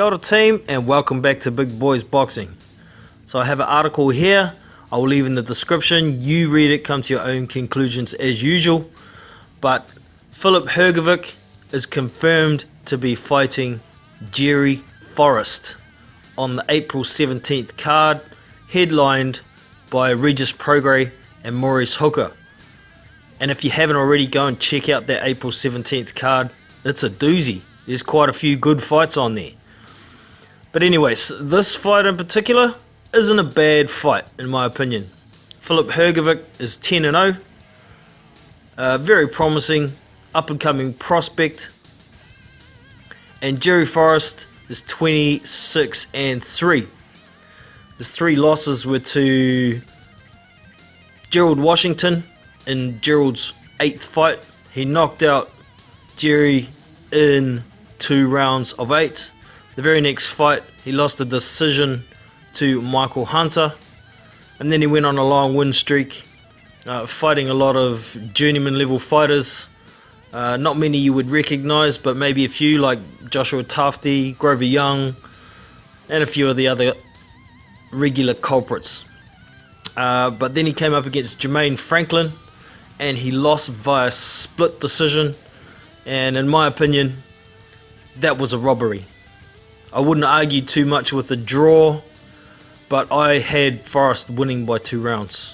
Kia ora team, and welcome back to Big Boys Boxing. So I have an article here, I will leave in the description. You read it, come to your own conclusions as usual. But Filip Hrgovic is confirmed to be fighting Jerry Forrest on the April 17th card, headlined by Regis Prograis and Maurice Hooker. And if you haven't already, go and check out that April 17th card. It's a doozy. There's quite a few good fights on there. But anyways, this fight in particular isn't a bad fight in my opinion. Filip Hrgovic is 10-0. Very promising, up-and-coming prospect. And Jerry Forrest is 26-3. His 3 losses were to Gerald Washington in Gerald's 8th fight. He knocked out Jerry in 2 rounds of 8. The very next fight he lost a decision to Michael Hunter, and then he went on a long win streak, fighting a lot of journeyman level fighters. Not many you would recognize, but maybe a few like Joshua Tafti, Grover Young, and a few of the other regular culprits. But then he came up against Jermaine Franklin and he lost via split decision, and in my opinion that was a robbery. I wouldn't argue too much with the draw, but I had Forrest winning by 2 rounds.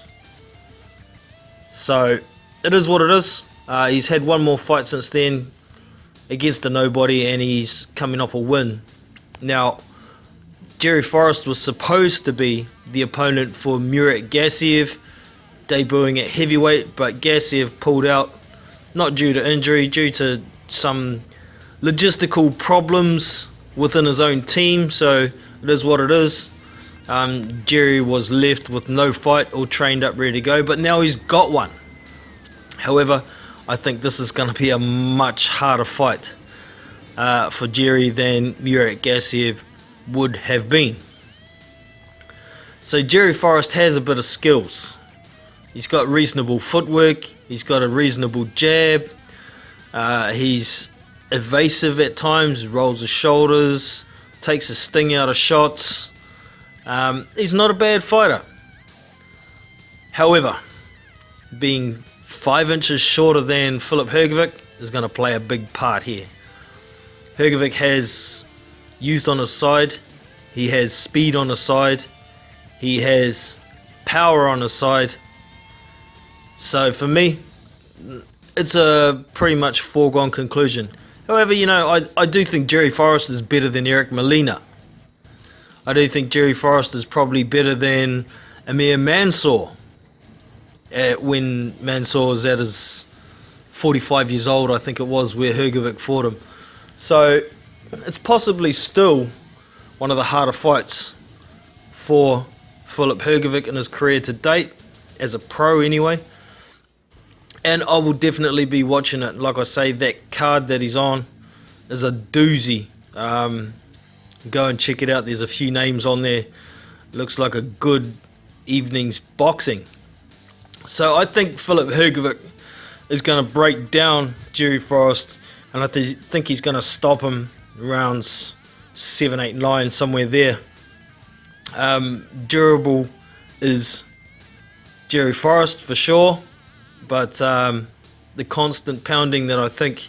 So it is what it is. He's had one more fight since then against a nobody, and he's coming off a win. Now, Jerry Forrest was supposed to be the opponent for Murat Gassiev, debuting at heavyweight, but Gassiev pulled out, not due to injury, due to some logistical problems within his own team. So it is what it is. Jerry was left with no fight, all trained up, ready to go, but now he's got one. However, I think this is going to be a much harder fight for Jerry than Murat Gassiev would have been. So Jerry Forrest has a bit of skills. He's got reasonable footwork, he's got a reasonable jab, he's evasive at times, rolls his shoulders, takes a sting out of shots. He's not a bad fighter. However, being 5 inches shorter than Filip Hrgovic is going to play a big part here. Hrgovic has youth on his side, he has speed on his side, he has power on his side. So for me, it's a pretty much foregone conclusion. However, you know, I do think Jerry Forrest is better than Eric Molina. I do think Jerry Forrest is probably better than Amir Mansour when Mansour was at his 45 years old, I think it was, where Hrgovic fought him. So it's possibly still one of the harder fights for Filip Hrgovic in his career to date, as a pro anyway. And I will definitely be watching it. Like I say, that card that he's on is a doozy. Go and check it out. There's a few names on there. Looks like a good evening's boxing. So I think Filip Hrgovic is going to break down Jerry Forrest, and I think he's going to stop him rounds 7, 8, 9, somewhere there. Durable is Jerry Forrest for sure, but the constant pounding that I think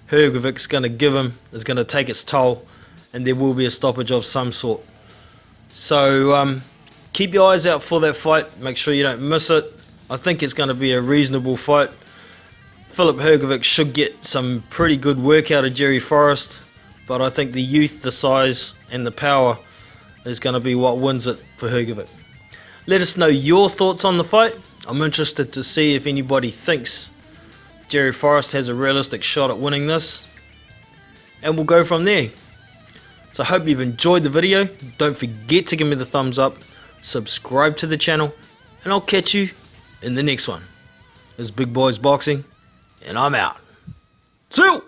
Hrgovic's going to give him is going to take its toll, and there will be a stoppage of some sort. So keep your eyes out for that fight. Make sure you don't miss it. I think it's going to be a reasonable fight. Filip Hrgovic should get some pretty good work out of Jerry Forrest, but I think the youth, the size and the power is going to be what wins it for Hrgovic. Let us know your thoughts on the fight. I'm interested to see if anybody thinks Jerry Forrest has a realistic shot at winning this, and we'll go from there. So I hope you've enjoyed the video. Don't forget to give me the thumbs up, subscribe to the channel, and I'll catch you in the next one. This is Big Boys Boxing, and I'm out. See you!